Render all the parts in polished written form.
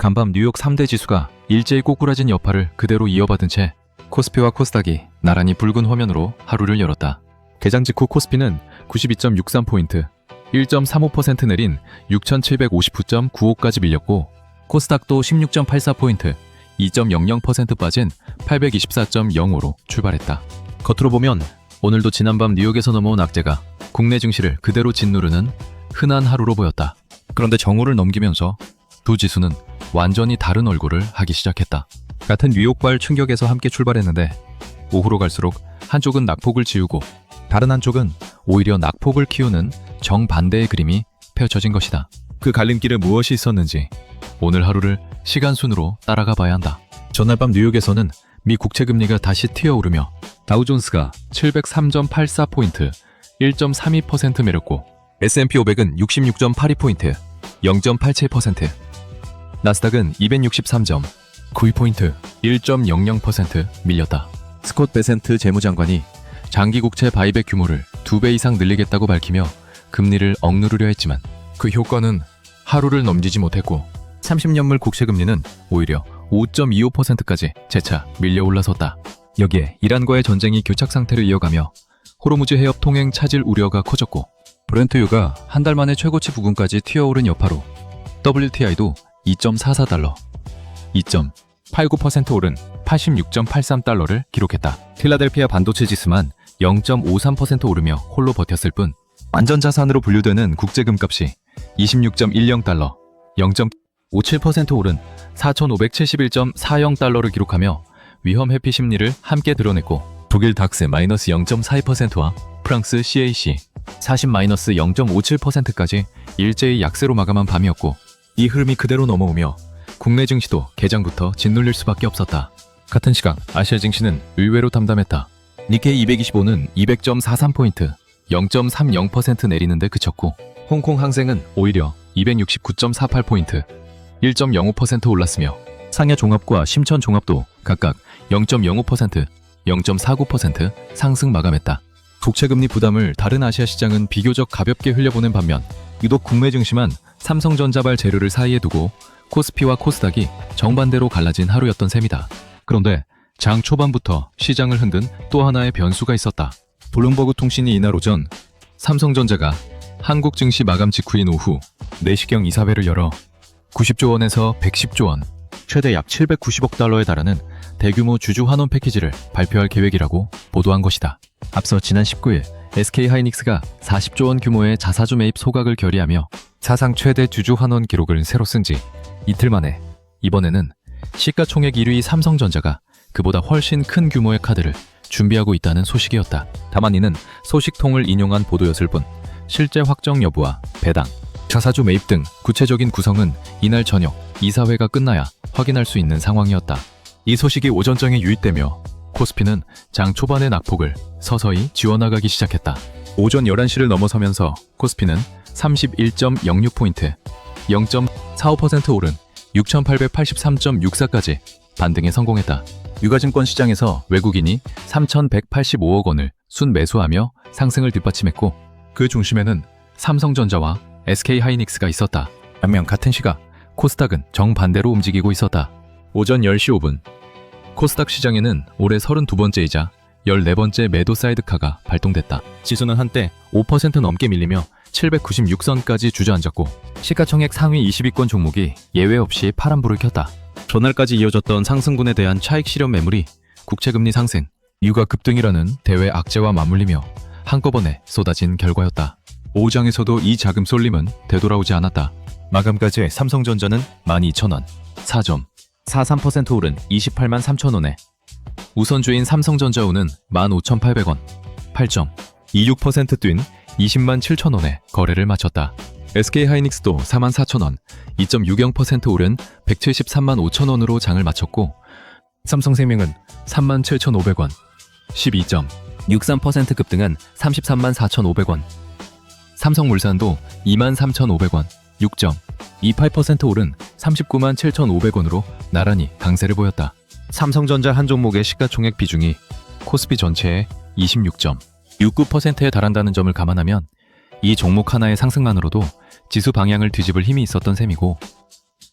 간밤 뉴욕 3대 지수가 일제히 꼬꾸라진 여파를 그대로 이어받은 채 코스피와 코스닥이 나란히 붉은 화면으로 하루를 열었다. 개장 직후 코스피는 92.63포인트, 1.35% 내린 6,759.95까지 밀렸고 코스닥도 16.84포인트, 2.00% 빠진 824.05로 출발했다. 겉으로 보면 오늘도 지난밤 뉴욕에서 넘어온 악재가 국내 증시를 그대로 짓누르는 흔한 하루로 보였다. 그런데 정오를 넘기면서 두 지수는 완전히 다른 얼굴을 하기 시작했다. 같은 뉴욕발 충격에서 함께 출발했는데 오후로 갈수록 한쪽은 낙폭을 지우고 다른 한쪽은 오히려 낙폭을 키우는 정반대의 그림이 펼쳐진 것이다. 그 갈림길에 무엇이 있었는지 오늘 하루를 시간순으로 따라가 봐야 한다. 전날 밤 뉴욕에서는 미 국채금리가 다시 튀어오르며 다우존스가 703.84포인트, 1.32% 내렸고 S&P 500은 66.82포인트, 0.87%, 나스닥은 263.92포인트, 1.00% 밀렸다. 스콧 베센트 재무장관이 장기 국채 바이백 규모를 2배 이상 늘리겠다고 밝히며 금리를 억누르려 했지만 그 효과는 하루를 넘기지 못했고 30년물 국채금리는 오히려 5.25%까지 재차 밀려 올라섰다. 여기에 이란과의 전쟁이 교착 상태를 이어가며 호르무즈 해협 통행 차질 우려가 커졌고 브렌트유가 한 달 만에 최고치 부근까지 튀어오른 여파로 WTI도 2.44달러, 2.89% 오른 86.83달러를 기록했다. 필라델피아 반도체 지수만 0.53% 오르며 홀로 버텼을 뿐 안전자산으로 분류되는 국제금값이 26.10달러, 0.57% 오른 4,571.40달러를 기록하며 위험 회피 심리를 함께 드러냈고 독일 닥스 마이너스 0.42%와 프랑스 CAC 40 마이너스 0.57%까지 일제히 약세로 마감한 밤이었고 이 흐름이 그대로 넘어오며 국내 증시도 개장부터 짓눌릴 수밖에 없었다. 같은 시각 아시아 증시는 의외로 담담했다. 니케이 225는 200.43포인트, 0.30% 내리는데 그쳤고 홍콩 항생은 오히려 269.48포인트, 1.05% 올랐으며 상해 종합과 심천 종합도 각각 0.05%, 0.49% 상승 마감했다. 국채금리 부담을 다른 아시아 시장은 비교적 가볍게 흘려보낸 반면 유독 국내 증시만 삼성전자발 재료를 사이에 두고 코스피와 코스닥이 정반대로 갈라진 하루였던 셈이다. 그런데 장 초반부터 시장을 흔든 또 하나의 변수가 있었다. 블룸버그 통신이 이날 오전 삼성전자가 한국 증시 마감 직후인 오후 4시경 이사회를 열어 90조 원에서 110조 원, 최대 약 790억 달러에 달하는 대규모 주주 환원 패키지를 발표할 계획이라고 보도한 것이다. 앞서 지난 19일 SK하이닉스가 40조 원 규모의 자사주 매입 소각을 결의하며 사상 최대 주주 환원 기록을 새로 쓴 지 이틀 만에 이번에는 시가총액 1위 삼성전자가 그보다 훨씬 큰 규모의 카드를 준비하고 있다는 소식이었다. 다만 이는 소식통을 인용한 보도였을 뿐 실제 확정 여부와 배당, 자사주 매입 등 구체적인 구성은 이날 저녁 이사회가 끝나야 확인할 수 있는 상황이었다. 이 소식이 오전장에 유입되며 코스피는 장 초반의 낙폭을 서서히 지워나가기 시작했다. 오전 11시를 넘어서면서 코스피는 31.06포인트, 0.45% 오른 6,883.64까지 반등에 성공했다. 유가증권 시장에서 외국인이 3,185억 원을 순매수하며 상승을 뒷받침했고 그 중심에는 삼성전자와 SK하이닉스가 있었다. 반면 같은 시각 코스닥은 정반대로 움직이고 있었다. 오전 10시 5분 코스닥 시장에는 올해 32번째이자 14번째 매도 사이드카가 발동됐다. 지수는 한때 5% 넘게 밀리며 796선까지 주저앉았고 시가총액 상위 20위권 종목이 예외 없이 파란불을 켰다. 전날까지 이어졌던 상승분에 대한 차익 실현 매물이 국채금리 상승, 유가 급등이라는 대외 악재와 맞물리며 한꺼번에 쏟아진 결과였다. 오후장에서도 이 자금 쏠림은 되돌아오지 않았다. 마감까지 삼성전자는 12,000원, 4.43% 오른 28만 3천원에 우선주인 삼성전자우는 15,800원, 8.26% 뛴 20만 7천원에 거래를 마쳤다. SK하이닉스도 44,000원, 2.60% 오른 173만 5천원으로 장을 마쳤고 삼성생명은 37,500원, 12.63% 급등한 33만 4,500원, 삼성물산도 23,500원, 6.28% 오른 39만 7,500원으로 나란히 강세를 보였다. 삼성전자 한 종목의 시가총액 비중이 코스피 전체의 26.69%에 달한다는 점을 감안하면 이 종목 하나의 상승만으로도 지수 방향을 뒤집을 힘이 있었던 셈이고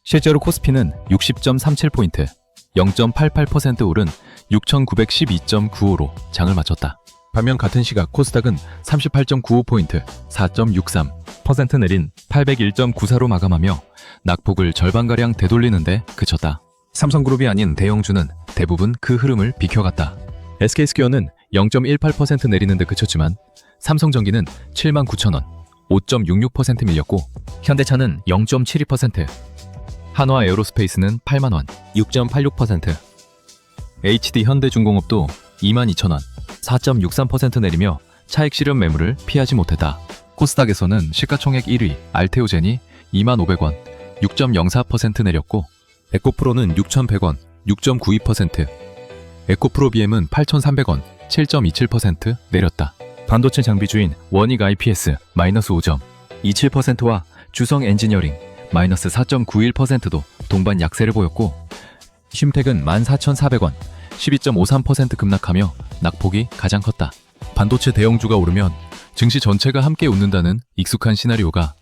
실제로 코스피는 60.37포인트, 0.88% 오른 6,912.95로 장을 마쳤다. 반면 같은 시각 코스닥은 38.95포인트, 4.63% 내린 801.94로 마감하며 낙폭을 절반가량 되돌리는데 그쳤다. 삼성그룹이 아닌 대형주는 대부분 그 흐름을 비켜갔다. SK스퀘어는 0.18% 내리는데 그쳤지만 삼성전기는 79,000원, 5.66% 밀렸고 현대차는 0.72%, 한화에어로스페이스는 8만원, 6.86%, HD 현대중공업도 22,000원, 4.63% 내리며 차익 실현 매물을 피하지 못했다. 코스닥에서는 시가총액 1위 알테오젠이 25,000원, 6.04% 내렸고 에코프로는 6,100원, 6.92%, 에코프로비엠은 8,300원, 7.27% 내렸다. 반도체 장비주인 원익 IPS 마이너스 5.27%와 주성 엔지니어링 마이너스 4.91%도 동반 약세를 보였고 쉼텍은 14,400원, 12.53% 급락하며 낙폭이 가장 컸다. 반도체 대형주가 오르면 증시 전체가 함께 웃는다는 익숙한 시나리오가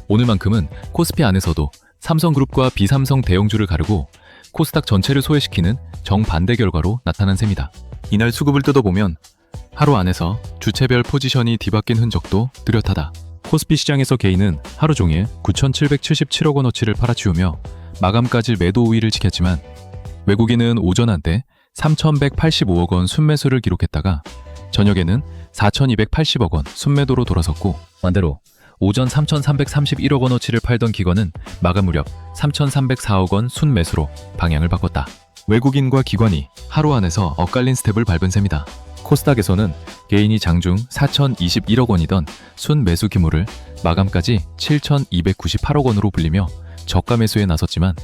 오늘만큼은 코스피 안에서도 삼성그룹과 비삼성 대형주를 가르고 코스닥 전체를 소외시키는 정반대 결과로 나타난 셈이다. 이날 수급을 뜯어보면 하루 안에서 주체별 포지션이 뒤바뀐 흔적도 뚜렷하다. 코스피 시장에서 개인은 하루 종일 9,777억 원어치를 팔아치우며 마감까지 매도 우위를 지켰지만 외국인은 오전 한때 3,185억 원 순매수를 기록했다가 저녁에는 4,280억 원 순매도로 돌아섰고 반대로 오전 3,331억 원어치를 팔던 기관은 마감 무렵 3,304억 원 순매수로 방향을 바꿨다. 외국인과 기관이 하루 안에서 엇갈린 스텝을 밟은 셈이다. 코스닥에서는 개인이 장중 4,021억 원이던 순매수 규모를 마감까지 7,298억 원으로 불리며 저가 매수에 나섰지만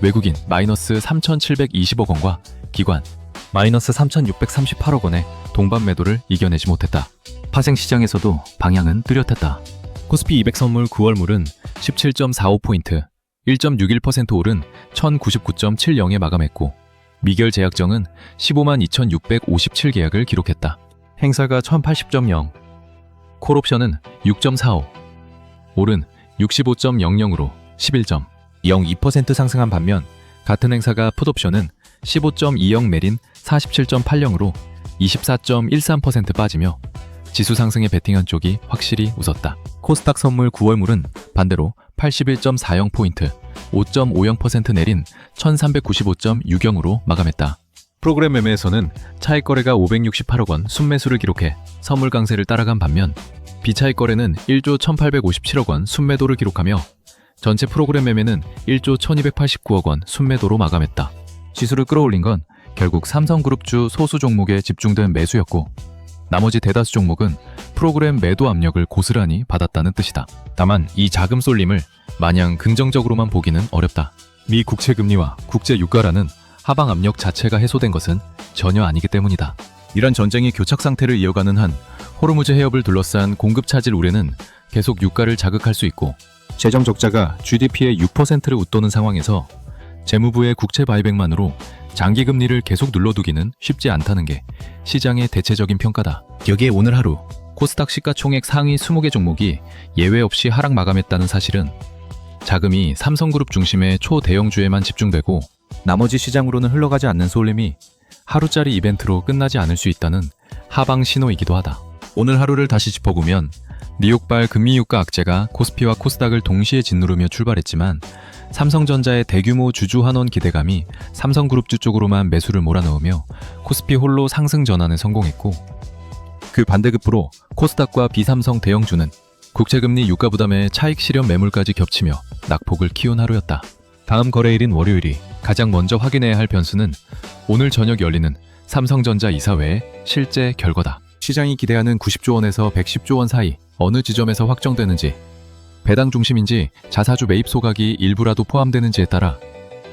외국인 마이너스 3,720억 원과 기관 마이너스 3,638억 원의 동반 매도를 이겨내지 못했다. 파생시장에서도 방향은 뚜렷했다. 코스피 200 선물 9월물은 17.45포인트, 1.61% 오른 1,099.70에 마감했고 미결 제약정은 15만 2,657계약을 기록했다. 행사가 1,080.0, 콜옵션은 6.45, 오른 65.00으로 11.02% 상승한 반면 같은 행사가 풋옵션은 15.20 내린 47.80으로 24.13% 빠지며 지수 상승에 베팅한 쪽이 확실히 웃었다. 코스닥 선물 9월물은 반대로 81.40포인트, 5.50% 내린 1395.60으로 마감했다. 프로그램 매매에서는 차익 거래가 568억 원 순매수를 기록해 선물 강세를 따라간 반면 비차익 거래는 1조 1857억 원 순매도를 기록하며 전체 프로그램 매매는 1조 1289억 원 순매도로 마감했다. 지수를 끌어올린 건 결국 삼성그룹주 소수 종목에 집중된 매수였고 나머지 대다수 종목은 프로그램 매도 압력을 고스란히 받았다는 뜻이다. 다만 이 자금 쏠림을 마냥 긍정적으로만 보기는 어렵다. 미 국채 금리와 국제 유가라는 하방 압력 자체가 해소된 것은 전혀 아니기 때문이다. 이란 전쟁이 교착 상태를 이어가는 한 호르무즈 해협을 둘러싼 공급 차질 우려는 계속 유가를 자극할 수 있고 재정 적자가 GDP의 6%를 웃도는 상황에서 재무부의 국채 바이백만으로 장기 금리를 계속 눌러두기는 쉽지 않다는 게 시장의 대체적인 평가다. 여기에 오늘 하루 코스닥 시가총액 상위 20개 종목이 예외 없이 하락 마감했다는 사실은 자금이 삼성그룹 중심의 초대형주에만 집중되고 나머지 시장으로는 흘러가지 않는 쏠림이 하루짜리 이벤트로 끝나지 않을 수 있다는 하방 신호이기도 하다. 오늘 하루를 다시 짚어보면 뉴욕발 금리유가 악재가 코스피와 코스닥을 동시에 짓누르며 출발했지만 삼성전자의 대규모 주주 환원 기대감이 삼성그룹주 쪽으로만 매수를 몰아넣으며 코스피 홀로 상승 전환에 성공했고 그 반대급부로 코스닥과 비삼성 대형주는 국채금리 유가 부담에 차익 실현 매물까지 겹치며 낙폭을 키운 하루였다. 다음 거래일인 월요일이 가장 먼저 확인해야 할 변수는 오늘 저녁 열리는 삼성전자 이사회의 실제 결과다. 시장이 기대하는 90조 원에서 110조 원 사이 어느 지점에서 확정되는지 배당 중심인지 자사주 매입 소각이 일부라도 포함되는지에 따라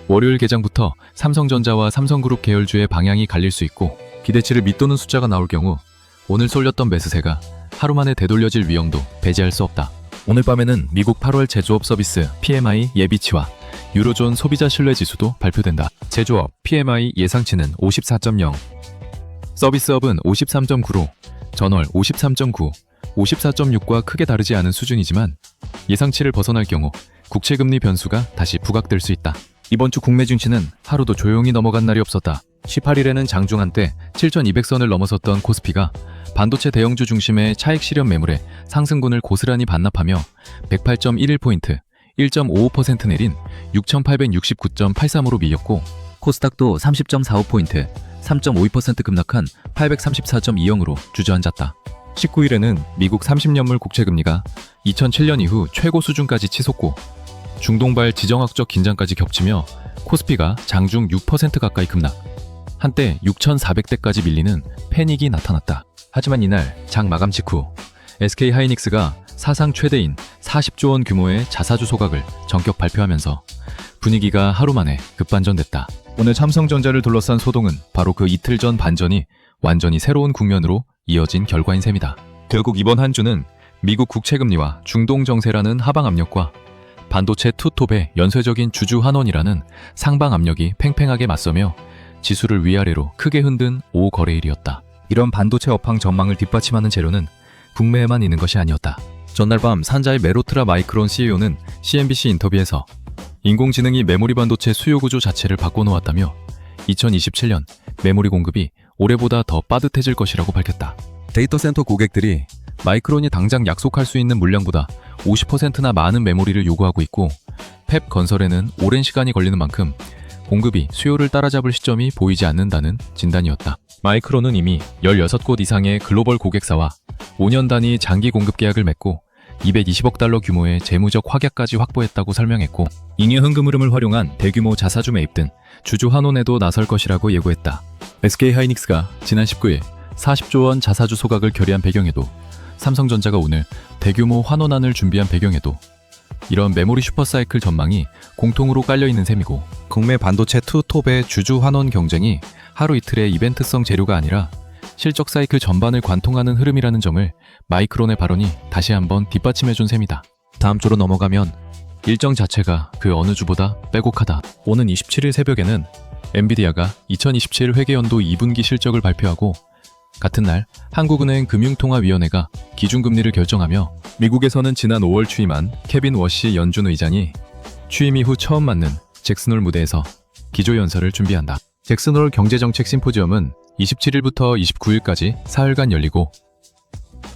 월요일 개장부터 삼성전자와 삼성그룹 계열주의 방향이 갈릴 수 있고 기대치를 밑도는 숫자가 나올 경우 오늘 쏠렸던 매수세가 하루 만에 되돌려질 위험도 배제할 수 없다. 오늘 밤에는 미국 8월 제조업 서비스 PMI 예비치와 유로존 소비자 신뢰지수도 발표된다. 제조업 PMI 예상치는 54.0, 서비스업은 53.9로 전월 53.9, 54.6과 크게 다르지 않은 수준이지만 예상치를 벗어날 경우 국채금리 변수가 다시 부각될 수 있다. 이번 주 국내 증시는 하루도 조용히 넘어간 날이 없었다. 18일에는 장중 한때 7,200선을 넘어섰던 코스피가 반도체 대형주 중심의 차익 실현 매물에 상승분을 고스란히 반납하며 108.11포인트, 1.55% 내린 6,869.83으로 밀렸고, 코스닥도 30.45포인트, 3.52% 급락한 834.20으로 주저앉았다. 19일에는 미국 30년물 국채금리가 2007년 이후 최고 수준까지 치솟고 중동발 지정학적 긴장까지 겹치며 코스피가 장중 6% 가까이 급락. 한때 6,400대까지 밀리는 패닉이 나타났다. 하지만 이날 장 마감 직후 SK하이닉스가 사상 최대인 40조 원 규모의 자사주 소각을 전격 발표하면서 분위기가 하루 만에 급반전됐다. 오늘 삼성전자를 둘러싼 소동은 바로 그 이틀 전 반전이 완전히 새로운 국면으로 이어진 결과인 셈이다. 결국 이번 한 주는 미국 국채금리와 중동 정세라는 하방 압력과 반도체 투톱의 연쇄적인 주주 환원이라는 상방 압력이 팽팽하게 맞서며 지수를 위아래로 크게 흔든 5거래일이었다. 이런 반도체 업황 전망을 뒷받침하는 재료는 북매에만 있는 것이 아니었다. 전날 밤 산자의 메로트라 마이크론 CEO는 CNBC 인터뷰에서 인공지능이 메모리 반도체 수요 구조 자체를 바꿔놓았다며 2027년 메모리 공급이 올해보다 더 빠듯해질 것이라고 밝혔다. 데이터 센터 고객들이 마이크론이 당장 약속할 수 있는 물량보다 50%나 많은 메모리를 요구하고 있고, 펩 건설에는 오랜 시간이 걸리는 만큼 공급이 수요를 따라잡을 시점이 보이지 않는다는 진단이었다. 마이크론은 이미 16곳 이상의 글로벌 고객사와 5년 단위 장기 공급 계약을 맺고 220억 달러 규모의 재무적 확약까지 확보했다고 설명했고, 잉여 현금 흐름을 활용한 대규모 자사주 매입 등 주주 환원에도 나설 것이라고 예고했다. SK하이닉스가 지난 19일 40조 원 자사주 소각을 결의한 배경에도, 삼성전자가 오늘 대규모 환원안을 준비한 배경에도 이런 메모리 슈퍼사이클 전망이 공통으로 깔려있는 셈이고, 국내 반도체 투톱의 주주 환원 경쟁이 하루 이틀의 이벤트성 재료가 아니라 실적 사이클 전반을 관통하는 흐름이라는 점을 마이크론의 발언이 다시 한번 뒷받침해준 셈이다. 다음 주로 넘어가면 일정 자체가 그 어느 주보다 빼곡하다. 오는 27일 새벽에는 엔비디아가 2027 회계연도 2분기 실적을 발표하고, 같은 날 한국은행 금융통화위원회가 기준금리를 결정하며, 미국에서는 지난 5월 취임한 케빈 워시 연준 의장이 취임 이후 처음 맞는 잭슨홀 무대에서 기조연설을 준비한다. 잭슨홀 경제정책 심포지엄은 27일부터 29일까지 사흘간 열리고,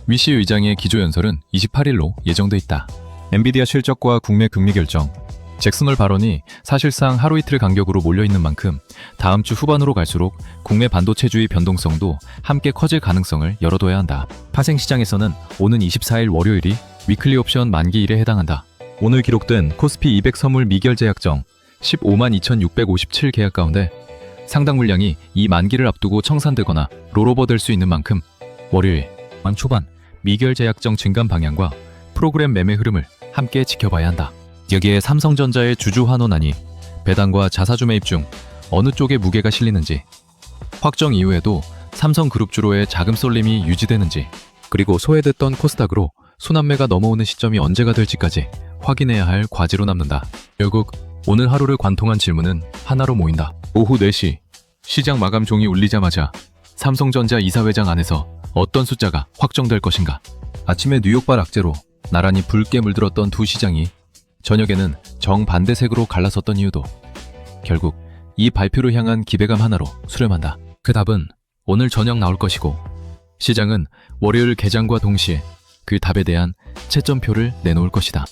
위시 의장의 기조연설은 28일로 예정돼 있다. 엔비디아 실적과 국내 금리 결정, 잭슨홀 발언이 사실상 하루 이틀 간격으로 몰려있는 만큼 다음 주 후반으로 갈수록 국내 반도체주의 변동성도 함께 커질 가능성을 열어둬야 한다. 파생시장에서는 오는 24일 월요일이 위클리 옵션 만기일에 해당한다. 오늘 기록된 코스피 200 선물 미결제 약정 15만 2,657 계약 가운데 상당 물량이 이 만기를 앞두고 청산되거나 롤오버될 수 있는 만큼 월요일 만 초반 미결제 약정 증감 방향과 프로그램 매매 흐름을 함께 지켜봐야 한다. 여기에 삼성전자의 주주 환원안이 배당과 자사주 매입 중 어느 쪽에 무게가 실리는지, 확정 이후에도 삼성그룹주로의 자금 쏠림이 유지되는지, 그리고 소외됐던 코스닥으로 순환매가 넘어오는 시점이 언제가 될지까지 확인해야 할 과제로 남는다. 결국 오늘 하루를 관통한 질문은 하나로 모인다. 오후 4시 시장 마감 종이 울리자마자 삼성전자 이사회장 안에서 어떤 숫자가 확정될 것인가. 아침에 뉴욕발 악재로 나란히 붉게 물들었던 두 시장이 저녁에는 정반대색으로 갈라섰던 이유도 결국 이 발표를 향한 기대감 하나로 수렴한다. 그 답은 오늘 저녁 나올 것이고, 시장은 월요일 개장과 동시에 그 답에 대한 채점표를 내놓을 것이다.